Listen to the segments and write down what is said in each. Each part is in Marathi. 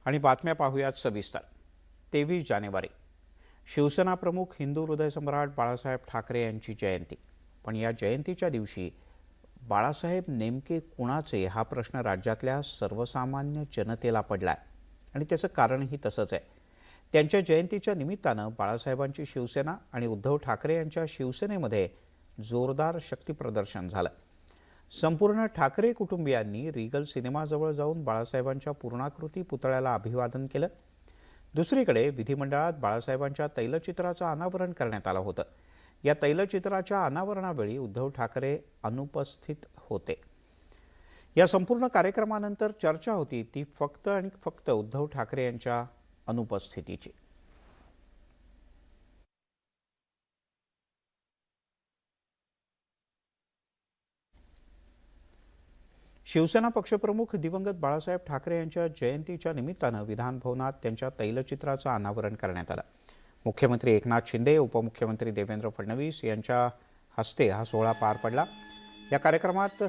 आणि बातम्या पाहूयात सविस्तर। 23 जानेवारी शिवसेना प्रमुख हिंदू हृदय सम्राट बाळासाहेब ठाकरे यांची जयंती। पण या जयंतीच्या दिवशी बाळासाहेब नेमके कुणाचे हा प्रश्न राज्यातल्या सर्वसामान्य जनतेला पडलाय आणि त्याचं कारणही तसंच आहे। त्यांच्या जयंतीच्या निमित्तानं बाळासाहेबांची शिवसेना आणि उद्धव ठाकरे यांच्या शिवसेनेमध्ये जोरदार शक्तीप्रदर्शन झालं। संपूर्ण ठाकरे कुटुंबियांनी रिगल सिनेमाजवळ जाऊन बाळासाहेबांच्या पूर्णाकृती पुतळ्याला अभिवादन केलं। दुसरीकडे विधिमंडळात बाळासाहेबांच्या तैलचित्राचं अनावरण करण्यात आलं होतं। या तैलचित्राच्या अनावरणावेळी उद्धव ठाकरे अनुपस्थित होते। या संपूर्ण कार्यक्रमानंतर चर्चा होती ती फक्त आणि फक्त उद्धव ठाकरे यांच्या अनुपस्थितीची। शिवसेना पक्षप्रमुख दिवंगत बाळासाहेब ठाकरे यांच्या जयंतीच्या निमित्तानं विधान भवनात त्यांच्या तैलचित्राचं अनावरण करण्यात आलं। मुख्यमंत्री एकनाथ शिंदे, उपमुख्यमंत्री देवेंद्र फडणवीस यांच्या हस्ते हा सोहळा पार पडला। या कार्यक्रमात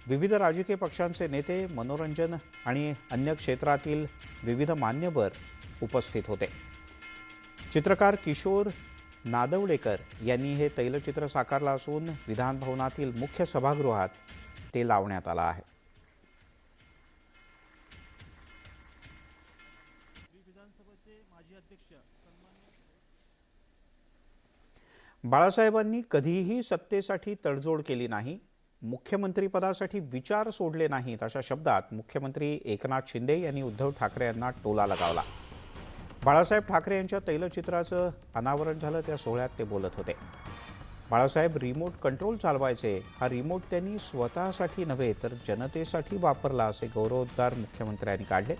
विविध राजकीय पक्षांचे नेते, मनोरंजन आणि अन्य क्षेत्रातील विविध मान्यवर उपस्थित होते। चित्रकार किशोर नादवडेकर यांनी हे तैलचित्र साकारलं असून विधान भवनातील मुख्य सभागृहात ते लावण्यात आलं आहे। बाळासाहेबांनी कधीही सत्तेसाठी तडजोड केली नाही, मुख्यमंत्रीपदासाठी विचार सोडले नाहीत अशा शब्दात मुख्यमंत्री एकनाथ शिंदे यांनी उद्धव ठाकरे यांना टोला लगावला। बाळासाहेब ठाकरे यांच्या तैलचित्राचं अनावरण झालं त्या सोहळ्यात ते बोलत होते। बाळासाहेब रिमोट कंट्रोल चालवायचे, हा रिमोट त्यांनी स्वतःसाठी नव्हे तर जनतेसाठी वापरला असे गौरवोद्गार मुख्यमंत्र्यांनी काढले।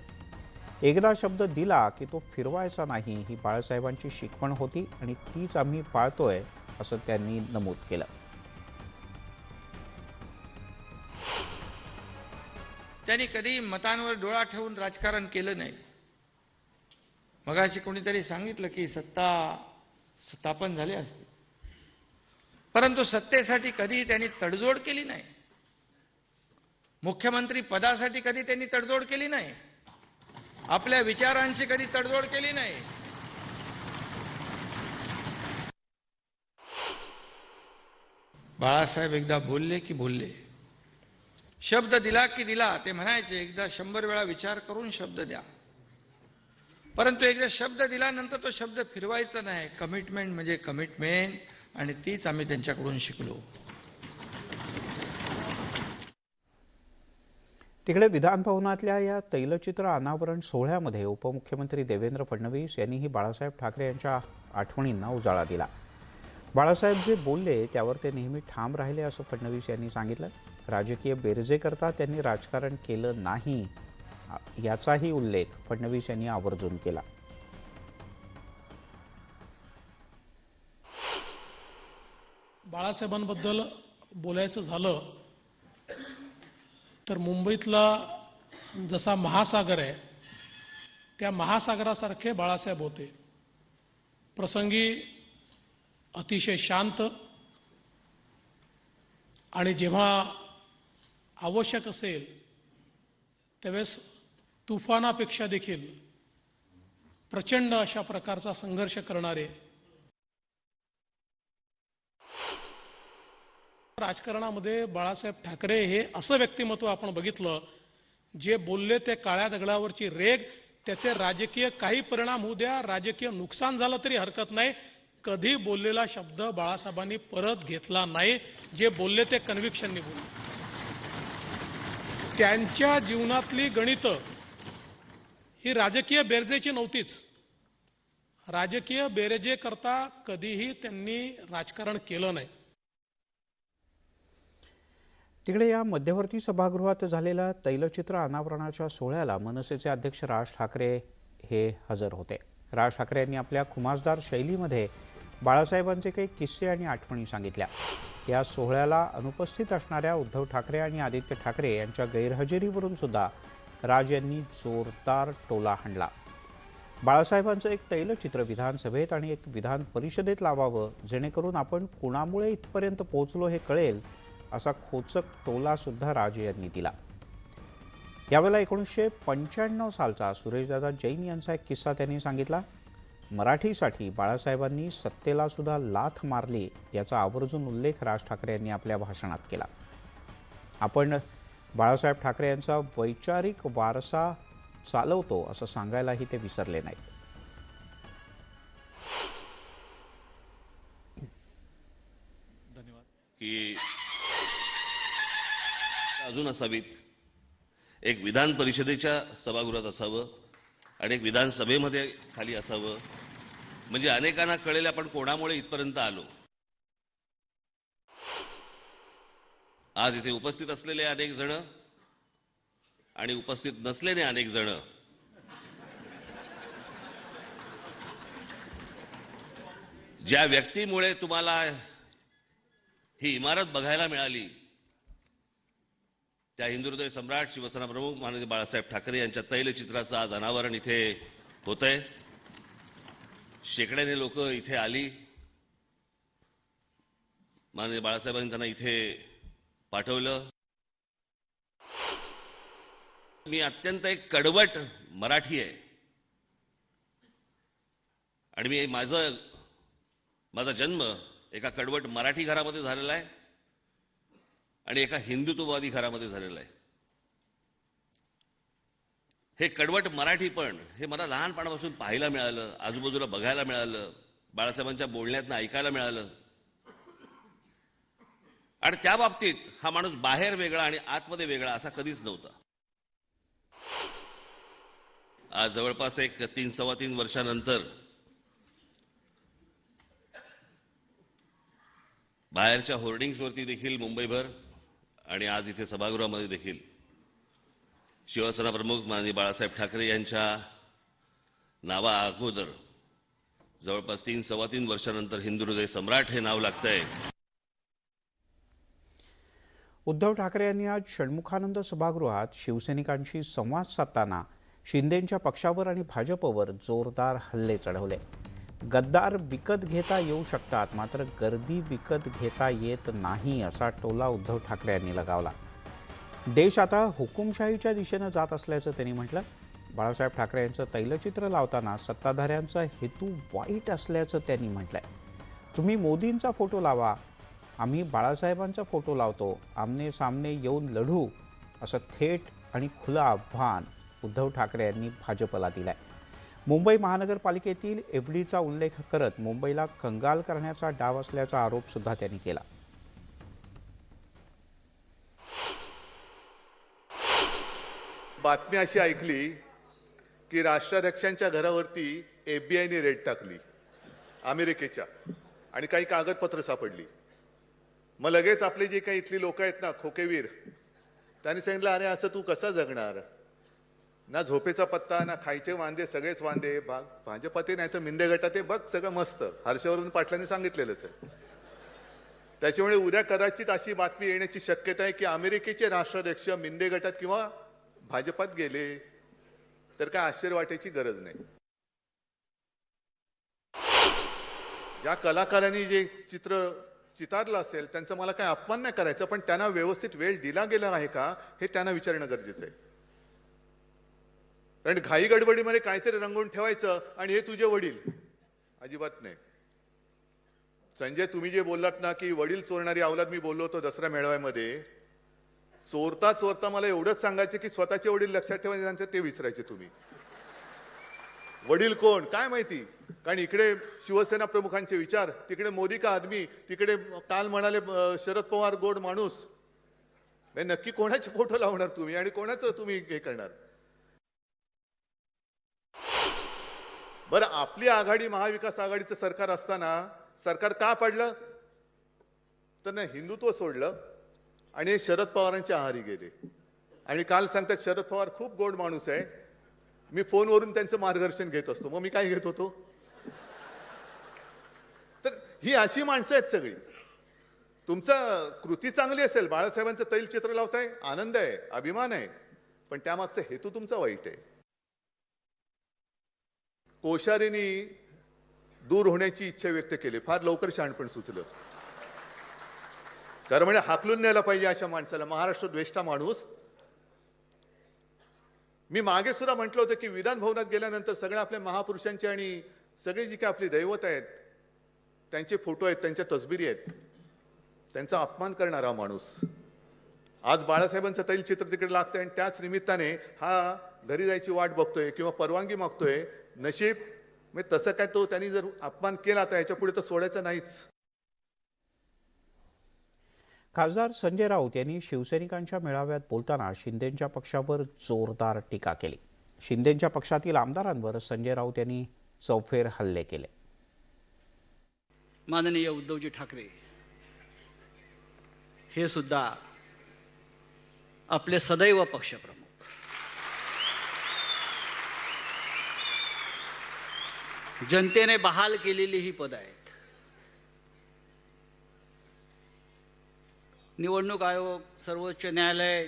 एकदा शब्द दिला की तो फिरवायचा नाही ही बाळासाहेबांची शिकवण होती आणि तीच आम्ही पाळतोय असं त्यांनी नमूद केलं। त्यांनी कधी मतांवर डोळा ठेवून राजकारण केलं नाही। मगाशी कोणीतरी सांगितलं की सत्ता स्थापन झाली असते, परंतु सत्तेसाठी कधी त्यांनी तडजोड केली नाही। मुख्यमंत्री पदासाठी कधी त्यांनी तडजोड केली नाही, आपल्या विचारांशी कधी तडजोड केली नाही। बाळासाहेब एकदा बोलले की बोलले, शब्द दिला की दिला। ते म्हणायचे एकदा 100 वेळा विचार करून शब्द द्या, परंतु एकदा शब्द दिल्यानंतर तो शब्द फिरवायचा नाही। कमिटमेंट म्हणजे कमिटमेंट, आणि तीच आम्ही त्यांच्याकडून शिकलो। तिकडे विधान भवनातल्या या तैलचित्र अनावरण सोहळ्यामध्ये उपमुख्यमंत्री देवेंद्र फडणवीस यांनीही बाळासाहेब ठाकरे यांच्या आठवणींना उजाळा दिला। बाळासाहेब जे बोलले त्यावर ते नेहमी ठाम राहिले असं फडणवीस यांनी सांगितलं। राजकीय बेरजेकरता त्यांनी राजकारण केलं नाही याचाही उल्लेख फडणवीस यांनी आवर्जून केला। बाळासाहेबांबद्दल बोलायचं झालं तर मुंबईतला जसा महासागर आहे त्या महासागरासारखे बाळासाहेब होते। प्रसंगी अतिशय शांत आणि जेव्हा आवश्यक असेल त्यावेळेस तुफानापेक्षा देखील प्रचंड अशा प्रकारचा संघर्ष करणारे। राजकारणामध्ये बाळासाहेब ठाकरे हे असं व्यक्तिमत्व आपण बघितलं जे बोलले ते काळ्या दगडावरची रेघ, त्याचे राजकीय काही परिणाम होऊ द्या, राजकीय नुकसान झालं तरी हरकत नाही, कधी बोललेला शब्द बाळासाहेबांनी परत घेतला नाही। जे बोलले ते कन्व्हिक्शननी बोलले। त्यांच्या जीवनातली गणितं ही राजकीय बेरजेची नव्हतीच। राजकीय बेरजे करता कधीही त्यांनी राजकारण केलं नाही। तिकडे या मध्यवर्ती सभागृहात झालेल्या तैलचित्र अनावरणाच्या सोहळ्याला मनसेचे अध्यक्ष राज ठाकरे हे हजर होते। राज ठाकरे यांनी आपल्या खुमासदार शैलीमध्ये बाळासाहेबांचे काही किस्से आणि आठवणी सांगितल्या। या सोहळ्याला अनुपस्थित असणाऱ्या उद्धव ठाकरे आणि आदित्य ठाकरे यांच्या गैरहजेरीवरून सुद्धा राज यांनी जोरदार टोला हाणला। बाळासाहेबांचं एक तैलचित्र विधानसभेत आणि एक विधान परिषदेत लावावं जेणेकरून आपण कुणामुळे इथपर्यंत पोहोचलो हे कळेल असा खोचक टोला सुद्धा राज यांनी दिला। यावेळेला 1995 सालचा सुरेशदादा जैन यांचा एक किस्सा त्यांनी सांगितला. मराठीसाठी बाळासाहेबांनी सत्तेला सुद्धा लाथ मारली याचा आवर्जून उल्लेख राज ठाकरे यांनी आपल्या भाषणात केला. आपण बाळासाहेब ठाकरे यांचा वैचारिक वारसा चालवतो असं सांगायलाही ते विसरले नाहीत. की अजून असावीत, एक विधान परिषदेच्या सभागृहात असावं आणि एक विधानसभेमध्ये खाली असावं, म्हणजे अनेकांना कळेल आपण कोणामुळे इथपर्यंत आलो. आज इथे उपस्थित असलेले अनेक जण आणि उपस्थित नसलेले अनेक जण ज्या व्यक्तीमुळे तुम्हाला ही इमारत बघायला मिळाली, त्या हिंदुहृदय सम्राट शिवसेना प्रमुख माननीय बाळासाहेब ठाकरे यांच्या तैलचित्राचं आज अनावरण इथे होतंय. शेकड्याने लोक इथे आली. माननीय बाळासाहेबांनी त्यांना इथे पाठवलं. मी अत्यंत एक कडवट मराठी आहे आणि मी माझा जन्म एका कडवट मराठी घरामध्ये झालेला आहे आणि एका हिंदुत्ववादी घरामध्ये झालेला आहे. हे कडवट मराठी पण हे मला लहानपणापासून पाहायला मिळालं, आजूबाजूला बघायला मिळालं, बाळासाहेबांच्या बोलण्यातनं ऐकायला मिळालं. आणि त्या बाबतीत हा माणूस बाहेर वेगळा आणि आतमध्ये वेगळा असा कधीच नव्हता. आज जवळपास एक 3-3.25 वर्षानंतर बाहेरच्या होर्डिंग्सवरती देखील मुंबईभर आणि आज इथे सभागृहामध्ये देखील शिवसेना प्रमुख माननीय बाळासाहेब ठाकरे यांच्या नावा अगोदर जवळपास 3-3.25 वर्षानंतर हिंदुहृदय सम्राट हे नाव लागतंय. उद्धव ठाकरे यांनी आज षण्मुखानंद सभागृहात शिवसैनिकांशी संवाद साधताना शिंदेंच्या पक्षावर आणि भाजपवर जोरदार हल्ले चढवले. गद्दार विकत घेता येऊ शकतात, मात्र गर्दी विकत घेता येत नाही असा टोला उद्धव ठाकरे यांनी लगावला. देश आता हुकुमशाहीच्या दिशेनं जात असल्याचं त्यांनी म्हटलं. बाळासाहेब ठाकरे यांचं तैलचित्र लावताना सत्ताधाऱ्यांचा हेतू वाईट असल्याचं त्यांनी म्हटलंय. तुम्ही मोदींचा फोटो लावा, आम्ही बाळासाहेबांचा फोटो लावतो, आमने सामने येऊन लढू असं थेट आणि खुलं आव्हान उद्धव ठाकरे यांनी भाजपला दिलंय. मुंबई महानगरपालिकेतील एफडीचा उल्लेख करत मुंबईला कंगाल करण्याचा डाव असल्याचा आरोप सुद्धा त्यांनी केला. बातमी अशी ऐकली की राष्ट्राध्यक्षांच्या घरावरती एफबीआयने रेड टाकली अमेरिकेच्या आणि काही कागदपत्र सापडली. मग लगेच आपले जे काही इथली लोक आहेत ना, खोकेवीर, त्यांनी सांगितलं, अरे असं तू कसं जगणार, ना झोपेचा पत्ता ना खायचे वांदे, सगळेच वांदे. भाजपाते नाही तर मिंदे गटात ते बघ सगळं मस्त. हर्षवर्धन पाटलांनी सांगितलेलंच आहे. त्याच्यामुळे उद्या कदाचित अशी बातमी येण्याची शक्यता आहे की अमेरिकेचे राष्ट्राध्यक्ष मिंदे गटात किंवा भाजपात गेले, तर काय आश्चर्य वाटायची गरज नाही. ज्या कलाकारांनी जे चित्र चितारलं असेल त्यांचा मला काही अपमान नाही करायचा, पण त्यांना व्यवस्थित वेळ दिला गेला आहे का हे त्यांना विचारणं गरजेचं आहे. कारण घाई गडबडीमध्ये काहीतरी रंगवून ठेवायचं आणि हे तुझे वडील, अजिबात नाही. संजय, तुम्ही जे बोललात ना की वडील चोरणारी अवलाद, मी बोललो होतो दसरा मेळाव्यामध्ये, चोरता चोरता मला एवढंच सांगायचं की स्वतःचे वडील लक्षात ठेवायचे, ते विसरायचे तुम्ही. वडील कोण काय माहिती, कारण इकडे शिवसेना प्रमुखांचे विचार, तिकडे मोदी का आदमी, तिकडे काल म्हणाले शरद पवार गोड माणूस. नक्की कोणाचे फोटो लावणार तुम्ही आणि कोणाचं तुम्ही हे करणार. बरं, आपली आघाडी महाविकास आघाडीचं सरकार असताना सरकार का पडलं, तर ना हिंदुत्व सोडलं आणि हे शरद पवारांच्या आहारी गेले. आणि काल सांगतात शरद पवार खूप गोड माणूस आहे, मी फोनवरून त्यांचं मार्गदर्शन घेत असतो. मग मी काय घेत होतो. तर ही अशी माणसं आहेत सगळी. तुमचं कृती चांगली असेल, बाळासाहेबांचं तैलचित्र लावताय, आनंद आहे, अभिमान आहे, पण त्यामागचा हेतू तुमचा वाईट आहे. कोश्यारींनी दूर होण्याची इच्छा व्यक्त केली, फार लवकर शहाणपण सुचलं. कारण म्हणजे हाकलून न्यायला पाहिजे अशा माणसाला, महाराष्ट्र द्वेष्टा माणूस. मी मागे सुद्धा म्हटलं होतं की विधान भवनात गेल्यानंतर सगळ्या आपल्या महापुरुषांची आणि सगळी जी काही आपली दैवत आहेत त्यांचे फोटो आहेत, त्यांच्या तसबिरी आहेत, त्यांचा अपमान करणारा माणूस आज बाळासाहेबांचं तैलचित्र तिकडे लागतंय आणि त्याच निमित्ताने हा घरी जायची वाट बघतोय किंवा परवानगी मागतोय. नशीब म्हणजे तसं काय तो त्यांनी जर अपमान केला तर याच्या पुढे तर सोडायचं नाहीच. खासदार संजय राऊत यांनी शिवसैनिकांच्या मेळाव्यात बोलताना शिंदेंच्या पक्षावर जोरदार टीका केली. शिंदेंच्या पक्षातील आमदारांवर संजय राऊत यांनी चौफेर हल्ले केले. माननीय उद्धवजी ठाकरे हे सुद्धा आपले सदैव पक्षप्रमुख, जनतेने बहाल केलेली ही पद आहेत. निवडणूक आयोग, सर्वोच्च न्यायालय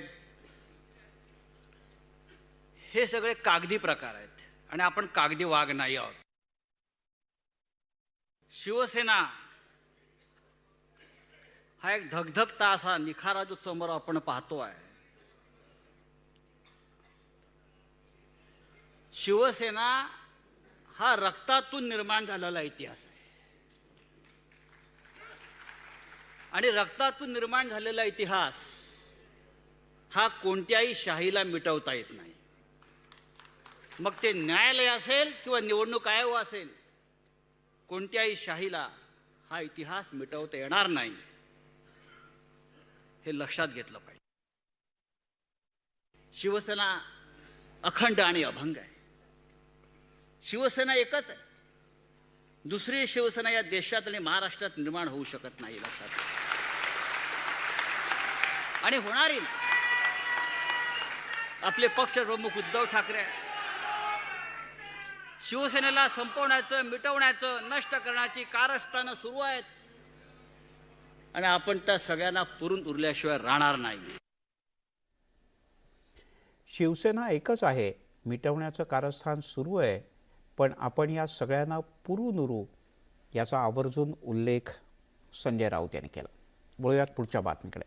हे सगळे कागदी प्रकार आहेत आणि आपण कागदी वाघ नाही आहोत. शिवसेना हा एक धगधगता असा निखारा जो समोर आपण पाहतो आहे. शिवसेना हा रक्तातून निर्माण झालेला इतिहास आहे आणि रक्तातून निर्माण झालेला इतिहास हा कोणत्याही शाहीला मिटवता येत नाही. मग ते न्यायालय असेल किंवा निवडणूक आयोग असेल, कोणत्याही शाहीला हा इतिहास मिटवता येणार नाही, हे लक्षात घेतलं पाहिजे. शिवसेना अखंड आणि अभंग आहे. शिवसेना एकच आहे. दुसरी शिवसेना या देशात आणि महाराष्ट्रात निर्माण होऊ शकत नाही, लक्षात घ्या. आणि होणारी आपले पक्षप्रमुख उद्धव ठाकरे शिवसेनेला संपवण्याचं, मिटवण्याचं, नष्ट करण्याची कारस्थानं सुरू आहेत आणि आपण त्या सगळ्यांना पुरून उरल्याशिवाय राहणार नाही. शिवसेना एकच आहे, मिटवण्याचं कारस्थान सुरू आहे, पण आपण या सगळ्यांना पुरून उरू याचा आवर्जून उल्लेख संजय राऊत यांनी केला. वळूयात पुढच्या बातमीकडे.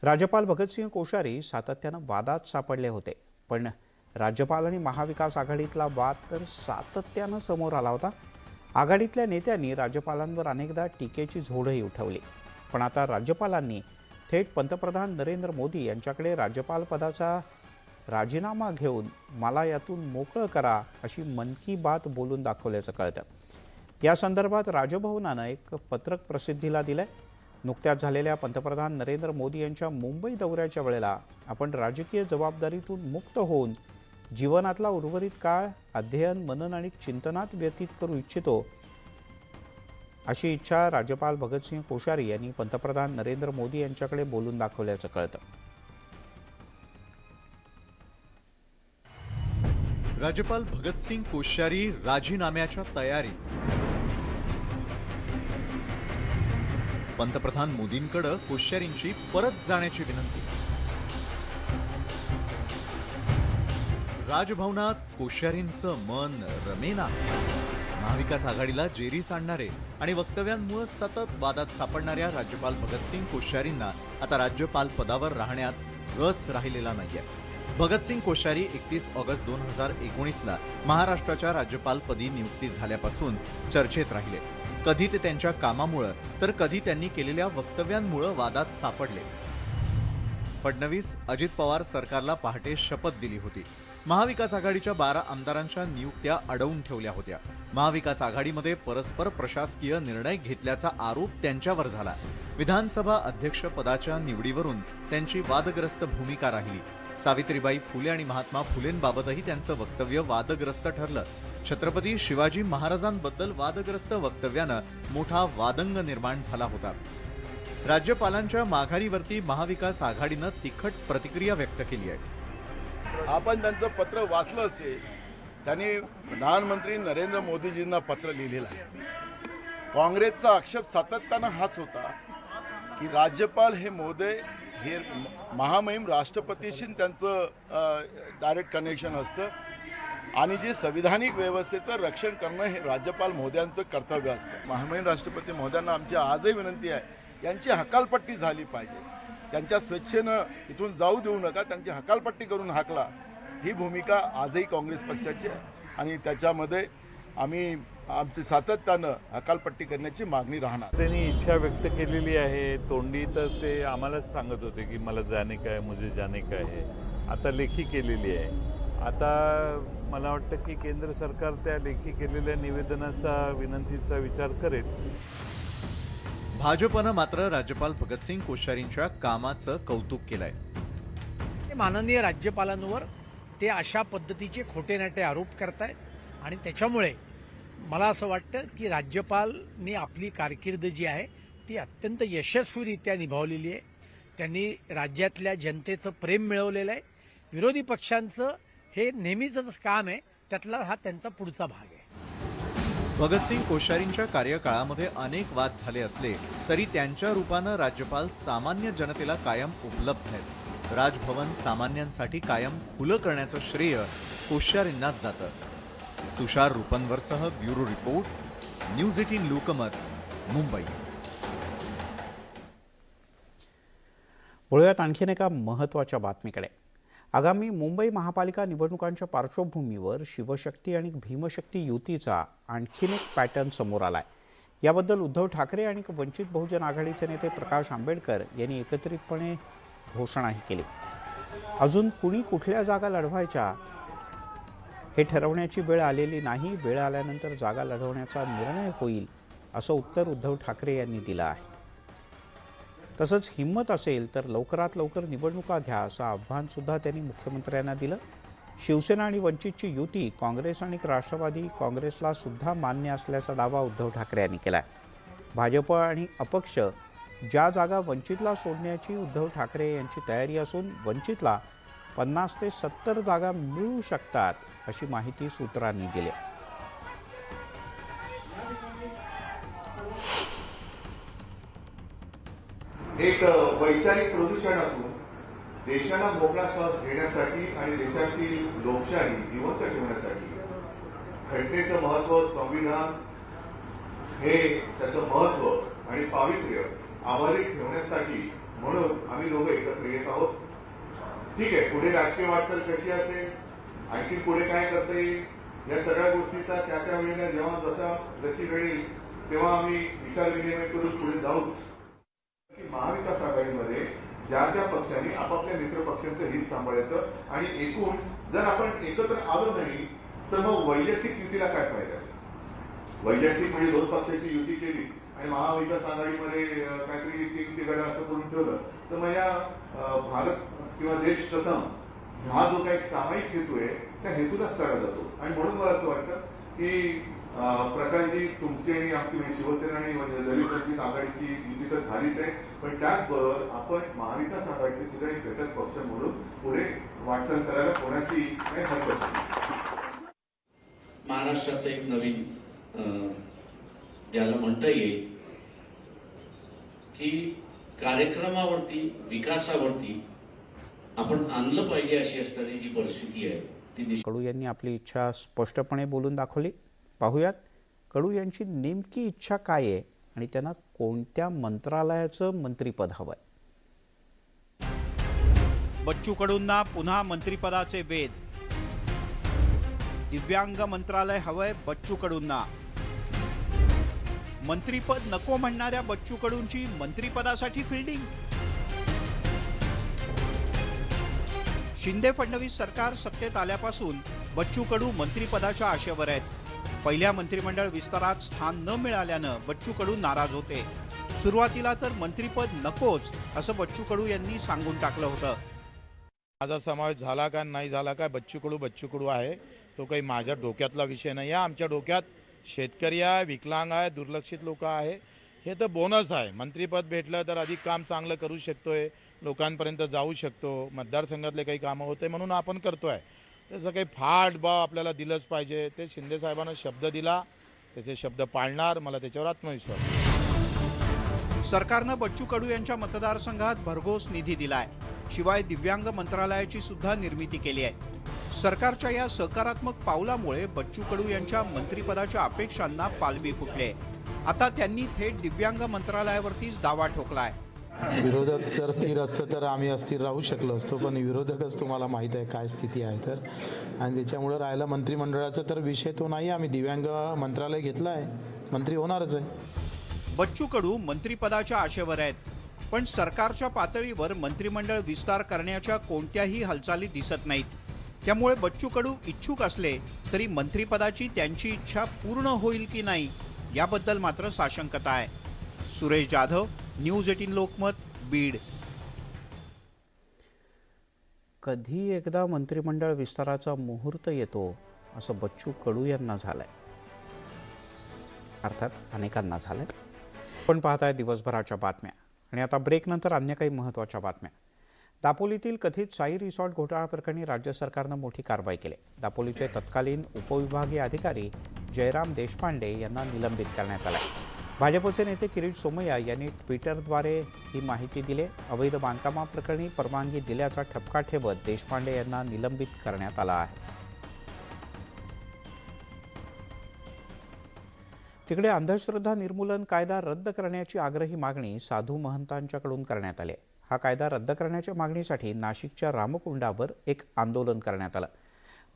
राज्यपाल भगतसिंह कोश्यारी सातत्यानं वादात सापडले होते, पण राज्यपाल आणि महाविकास आघाडीतला वाद तर सातत्यानं समोर आला होता. आघाडीतल्या नेत्यांनी राज्यपालांवर अनेकदा टीकेची झोडही उठवली, पण आता राज्यपालांनी थेट पंतप्रधान नरेंद्र मोदी यांच्याकडे राज्यपाल पदाचा राजीनामा घेऊन मला यातून मोकळं करा अशी मन की बात बोलून दाखवल्याचं कळतं. या संदर्भात राजभवनानं एक पत्रक प्रसिद्धीला दिलंय. नुकत्याच झालेल्या पंतप्रधान नरेंद्र मोदी यांच्या मुंबई दौऱ्याच्या वेळेला आपण राजकीय जबाबदारीतून मुक्त होऊन जीवनातला उर्वरित काळ अध्ययन, मनन आणि चिंतनात व्यतीत करू इच्छितो अशी इच्छा राज्यपाल भगतसिंह कोश्यारी यांनी पंतप्रधान नरेंद्र मोदी यांच्याकडे बोलून दाखवल्याचं कळतं. राज्यपाल भगतसिंग कोश्यारी राजीनाम्याच्या तयारी. पंतप्रधान मोदींकडे कोश्यारींची परत जाण्याची विनंती. राजभवनात कोश्यारींचं मन रमेना. महाविकास आघाडीला जेरीस आणणारे आणि वक्तव्यांमुळे सतत वादात सापडणाऱ्या राज्यपाल भगतसिंग कोश्यारींना आता राज्यपाल पदावर राहण्यात रस राहिलेला नाहीये. भगतसिंग कोश्यारी 31 ऑगस्ट 2019ला महाराष्ट्राच्या राज्यपालपदी नियुक्ती झाल्यापासून चर्चेत राहिले. कधी ते त्यांच्या कामामुळे तर कधी त्यांनी केलेल्या वक्तव्यांमुळे वादात सापडले. फडणवीस, अजित पवार सरकारला पहाटे शपथ दिली होती. महाविकास आघाडीच्या 12 आमदारांच्या नियुक्त्या अडवून ठेवल्या होत्या. महाविकास आघाडीमध्ये परस्पर प्रशासकीय निर्णय घेतल्याचा आरोप त्यांच्यावर झाला. विधानसभा अध्यक्ष पदाच्या निवडीवरून त्यांची वादग्रस्त भूमिका राहिली. सावित्रीबाई फुले आणि महात्मा फुलेंबाबतही त्यांचं वक्तव्य वादग्रस्त ठरलं. छत्रपती शिवाजी महाराजांबद्दल वादग्रस्त वक्तव्यानं मोठा वादंग निर्माण झाला होता. राज्यपालांच्या माघारीवरती महाविकास आघाडीनं तिखट प्रतिक्रिया व्यक्त केली आहे. आपण त्यांचं पत्र वाचलं असेल. त्यांनी प्रधानमंत्री नरेंद्र मोदीजींना पत्र लिहिलेलं आहे. काँग्रेसचा आक्षेप सातत्यानं हाच होता की राज्यपाल हे मोदी हे महामहिम राष्ट्रपतीशी त्यांचं डायरेक्ट कनेक्शन असतं आणि जे संविधानिक व्यवस्थेचं रक्षण करणं हे राज्यपाल महोदयांचं कर्तव्य असतं. महामहिम राष्ट्रपती महोदयांना आमची आजही विनंती आहे, यांची हकालपट्टी झाली पाहिजे. त्यांच्या स्वेच्छेनं इथून जाऊ देऊ नका. त्यांची हकालपट्टी करून हाकला ही भूमिका आजही काँग्रेस पक्षाची आहे आणि त्याच्यामध्ये आम्ही आमची सातत्यानं हकालपट्टी करण्याची मागणी राहणार. त्यांनी इच्छा व्यक्त केलेली आहे तोंडी, तर ते आम्हालाच सांगत होते की मला जाणे का है, मुझे जाणे का है. आता लेखी केलेली आहे. आता मला वाटतं की केंद्र सरकार त्या लेखी केलेल्या निवेदनाचा विनंतीचा विचार करेल. भाजपनं मात्र राज्यपाल भगतसिंग कोश्यारींच्या कामाचं कौतुक केलंय. माननीय राज्यपालांवर ते अशा पद्धतीचे खोटेनाटे आरोप करतायत आणि त्याच्यामुळे मला असं वाटतं की राज्यपालनी आपली कारकीर्द जी आहे ती अत्यंत यशस्वीरित्या निभावलेली आहे. त्यांनी राज्यातल्या जनतेचं प्रेम मिळवलेलं आहे. विरोधी पक्षांचं हे नेहमीचंच काम आहे, त्यातला हा त्यांचा पुढचा भाग आहे. भगतसिंग कोश्यारींच्या कार्यकाळामध्ये अनेक वाद झाले असले तरी त्यांच्या रूपानं राज्यपाल सामान्य जनतेला कायम उपलब्ध आहेत. राजभवन सामान्यांसाठी कायम खुलं करण्याचं श्रेय कोश्यारींनाच जातं. तुषार रुपनवरसह bureau report, news 18 Lokmat, Mumbai. वळूयात आणखीन एका महत्त्वाच्या बातमीकडे. आगामी मुंबई महापालिका निवडणुकांच्या पार्श्वभूमीवर शिवशक्ती आणि भीमशक्ती युतीचा आणखीन एक पॅटर्न समोर आलाय. याबद्दल उद्धव ठाकरे आणि वंचित बहुजन आघाडीचे नेते प्रकाश आंबेडकर यांनी एकत्रितपणे घोषणाही केली. अजून कुणी कुठल्या जागा लढवायच्या हे ठरवण्याची वेळ आलेली नाही. वेळ आल्यानंतर जागा लढवण्याचा निर्णय होईल असं उत्तर उद्धव ठाकरे यांनी दिलं आहे. तसंच हिंमत असेल तर लवकरात लवकर निवडणुका घ्या असं आव्हानसुद्धा त्यांनी मुख्यमंत्र्यांना दिलं. शिवसेना आणि वंचितची युती काँग्रेस आणि राष्ट्रवादी काँग्रेसला सुद्धा मान्य असल्याचा दावा उद्धव ठाकरे यांनी केला आहे. भाजप आणि अपक्ष ज्या जागा वंचितला सोडण्याची उद्धव ठाकरे यांची तयारी असून वंचितला 50 ते 70 जागा मिळू शकतात अशी माहिती सूत्रांनी दिली. एक वैचारिक प्रदूषणातून देशाला मोकळा श्वास घेण्यासाठी आणि देशातील लोकशाही जिवंत ठेवण्यासाठी घटनेचं महत्व, संविधान हे त्याचं महत्व आणि पावित्र्य आभारी ठेवण्यासाठी म्हणून आम्ही दोघं एकत्र येत आहोत. ठीक आहे, पुढे राजकीय वाटचाल कशी असेल, आणखी पुढे काय करता येईल, या सगळ्या गोष्टीचा त्या वेळेला जेव्हा जशी वेळ येईल तेव्हा आम्ही विचार विनिमय करून पुढे जाऊच. महाविकास आघाडीमध्ये ज्या ज्या पक्षांनी आपापल्या मित्र पक्षांचं हित सांभाळायचं आणि एकूण जर आपण एकत्र आलो नाही तर मग वैयक्तिक युतीला काय फायदा. वैयक्तिक म्हणजे 2 पक्षाची युती केली आणि महाविकास आघाडीमध्ये काहीतरी 3 तिघाड्या असं करून ठेवलं तर मग या भारत किंवा देश प्रथम हा जो काही सामायिक हेतू आहे त्या हेतूलाच तडा जातो. आणि म्हणून मला असं वाटतं की प्रकाशजी, तुमची आणि आमची शिवसेना आणि दलित वंचित आघाडीची युती तर झालीच आहे, पण त्याचबरोबर आपण महाविकास आघाडीचे सुद्धा एक घटक पक्ष म्हणून पुढे वाटचाल करायला कोणाची काही हरकत नाही. महाराष्ट्राचं एक नवीन त्याला म्हणता येईल की कार्यक्रमावरती, विकासावरती आपण आणलं पाहिजे अशी असणारी जी परिस्थिती आहे ती. कडू यांनी आपली इच्छा स्पष्टपणे बोलून दाखवली. पाहुयात कडू यांची नेमकी इच्छा काय आहे आणि त्यांना कोणत्या मंत्रालयाचं मंत्रिपद हवंय. बच्चू कडूंना पुन्हा मंत्रिपदाचे वेध. दिव्यांग मंत्रालय हवंय बच्चू कडूंना. मंत्रिपद नको म्हणणाऱ्या बच्चू कडूंची मंत्रिपदासाठी फिल्डिंग. शिंदे फडणवीस सरकार सत्तेत आल्यापासून बच्चू कडू मंत्रिपदाच्या आशेवर आहेत. पहिल्या मंत्रिमंडळ विस्तारात स्थान न मिळाल्यानं बच्चू कडू नाराज होते. सुरुवातीला तर मंत्रिपद नकोच असं बच्चू कडू यांनी सांगून टाकलं होतं. माझा समावेश झाला का नाही झाला काय, बच्चू कडू आहे, तो काही माझ्या डोक्यातला विषय नाही आहे. आमच्या डोक्यात शेतकरी आहे, विकलांग आहे, दुर्लक्षित लोक आहे, हे तर बोनस आहे. मंत्रिपद भेटलं तर अधिक काम चांगलं करू शकतोय, लोकांपर्यंत जाऊ शकतो, मतदारसंघातले काही कामं होते म्हणून आपण करतोय. त्याचं काही फाट भाव आपल्याला दिलंच पाहिजे. ते शिंदे साहेबांना शब्द दिला, त्याचे शब्द पाळणार, मला त्याच्यावर आत्मविश्वास. सरकारनं बच्चू कडू यांच्या मतदारसंघात भरघोस निधी दिलाय. शिवाय दिव्यांग मंत्रालयाची सुद्धा निर्मिती केली आहे. सरकारच्या या सकारात्मक पावलामुळे बच्चू कडू यांच्या मंत्रिपदाच्या अपेक्षांना पालवी फुटले. आता त्यांनी थेट दिव्यांग मंत्रालयावरतीच दावा ठोकलाय. विरोधक जर स्थिर असतं तर आम्ही अस्थिर राहू शकलो असतो, पण विरोधकच तुम्हाला माहीत आहे काय स्थिती आहे तर. आणि त्याच्यामुळं राहिला मंत्रिमंडळाचा तर विषय तो नाही. आम्ही दिव्यांग मंत्रालय घेतलं आहे, मंत्री होणारच आहे. बच्चू कडू मंत्रिपदाच्या आशेवर आहेत, पण सरकारच्या पातळीवर मंत्रिमंडळ विस्तार करण्याच्या कोणत्याही हालचाली दिसत नाहीत. त्यामुळे बच्चू कडू इच्छुक असले तरी मंत्रिपदाची त्यांची इच्छा पूर्ण होईल की नाही याबद्दल मात्र साशंकता आहे. सुरेश जाधव, न्यूज 18 लोकमत, बीड. कधी एकदा मंत्रिमंडळ विस्ताराचा मुहूर्त येतो असं बच्चू कडू यांना झालंय, अर्थात अनेकांना झालंय. पण पाहताय दिवसभराच्या बातम्या आणि आता ब्रेकनंतर अन्य काही महत्त्वाच्या बातम्या. दापोलीतील कथित साई रिसॉर्ट घोटाळा प्रकरणी राज्य सरकारनं मोठी कारवाई केली. दापोलीचे तत्कालीन उपविभागीय अधिकारी जयराम देशपांडे यांना निलंबित करण्यात आलं. भाजपचे नेते किरीट सोमय्या यांनी ट्विटरद्वारे ही माहिती दिली. अवैध बांधकामाप्रकरणी परवानगी दिल्याचा ठपका ठेवत देशपांडे यांना निलंबित करण्यात आलं आहे. तिकडे अंधश्रद्धा निर्मूलन कायदा रद्द करण्याची आग्रही मागणी साधू महंतांच्याकडून करण्यात आली. हा कायदा रद्द करण्याच्या मागणीसाठी नाशिकच्या रामकुंडावर एक आंदोलन करण्यात आलं.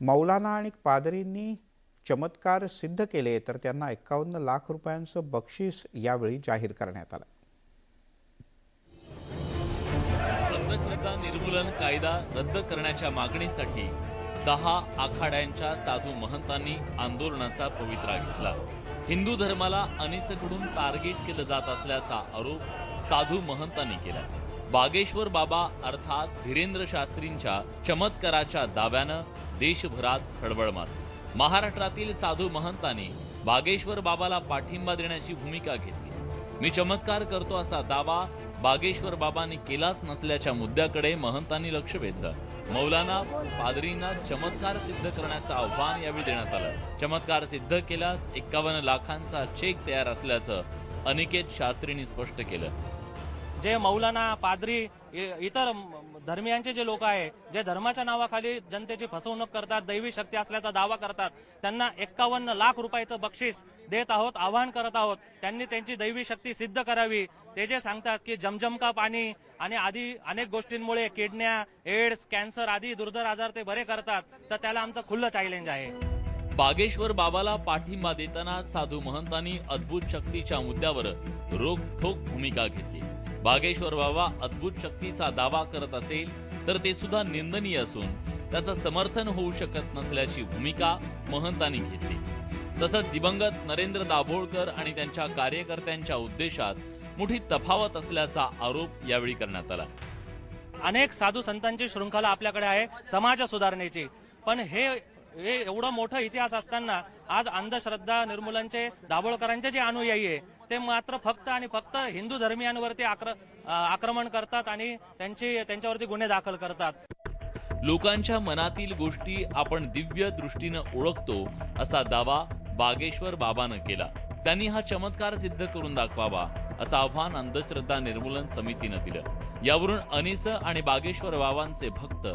मौलाना आणि पादरींनी चमत्कार सिद्ध केले तर त्यांना 51 लाख रुपयांचं बक्षीस यावेळी जाहीर करण्यात आलं. अंधश्रद्धा निर्मूलन कायदा रद्द करण्याच्या मागणीसाठी 10 आखाड्यांच्या साधू महंतांनी आंदोलनाचा पवित्रा घेतला. हिंदू धर्माला अनिसकडून टार्गेट केलं जात असल्याचा आरोप साधू महंतांनी केला. बागेश्वर बाबा अर्थात धीरेंद्र शास्त्रींच्या चमत्काराच्या दाव्यानं देशभरात खळबळ माजली. महाराष्ट्रातील साधू महंतांनी बागेश्वर बाबाला पाठिंबा देण्याची भूमिका घेतली. मी चमत्कार करतो असा दावा बागेश्वर बाबांनी केलाच नसल्याच्या मुद्द्याकडे महंतांनी लक्ष वेधलं. मौलाना पादरींना चमत्कार सिद्ध करण्याचं आव्हान यावेळी देण्यात आलं. चमत्कार सिद्ध केल्यास 51 लाखांचा चेक तयार असल्याचं अनिकेत शास्त्रींनी स्पष्ट केलं. जे मौलाना पादरी इतर धर्मियांचे जे लोक आहे, जे धर्माच्या नावाखाली जनतेची फसवणूक करतात, दैवी शक्ती असल्याचा दावा करतात, त्यांना 51 लाख रुपयाचं बक्षीस देत आहोत, आवाहन करत आहोत. त्यांनी त्यांची दैवी शक्ती सिद्ध करावी. ते जे सांगतात की जमजम का पाणी आणि आदी अनेक गोष्टींमुळे किडन्या, एड्स, कॅन्सर आदी दुर्धर आजार ते बरे करतात, तर त्याला आमचं खुलं चॅलेंज आहे. बागेश्वर बाबाला पाठिंबा देताना साधू महंतांनी अद्भुत शक्तीच्या मुद्द्यावर रोखठोक भूमिका घेतली. बागेश्वर बाबा अद्भुत शक्तीचा दावा करत असेल तर ते सुद्धा निंदनीय असून त्याचं समर्थन होऊ शकत नसल्याची भूमिका महंतांनी घेतली. तसंच दिवंगत नरेंद्र दाभोळकर आणि त्यांच्या कार्यकर्त्यांच्या उद्देशात मोठी तफावत असल्याचा आरोप यावेळी करण्यात आला. अनेक साधू संतांची शृंखला आपल्याकडे आहे समाज सुधारणेची, पण हे एवढं मोठं इतिहास असताना आज अंधश्रद्धा निर्मूलनचे दाभोळकरांचे जे अनुयायी आहे ते मात्र फक्त आणि फक्त हिंदू धर्मियांवरती आक्रमण करतात आणि त्यांच्यावरती गुन्हे दाखल करतात. लोकांच्या मनातील गोष्टी आपण दिव्य दृष्टीनं ओळखतो असा दावा बागेश्वर बाबानं केला. त्यांनी हा चमत्कार सिद्ध करून दाखवावा असं आव्हान अंधश्रद्धा निर्मूलन समितीनं दिलं. यावरून अनिस आणि बागेश्वर बाबांचे भक्त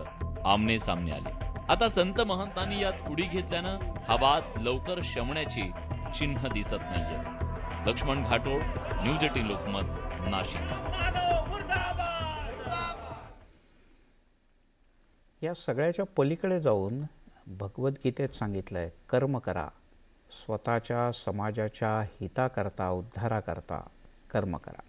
आमने सामने आले. आता संत महंतांनी यात उडी घेतल्यानं हा वाद लवकर शमण्याची चिन्ह दिसत नाहीये. लक्ष्मण घाटोळ, न्यूज 18 लोकमत, नाशिक. या सगळ्याच्या पलीकडे जाऊन भगवद्गीतेत सांगितलंय, कर्म करा, स्वतःच्या समाजाच्या हिताकरता, उद्धाराकरता कर्म करा.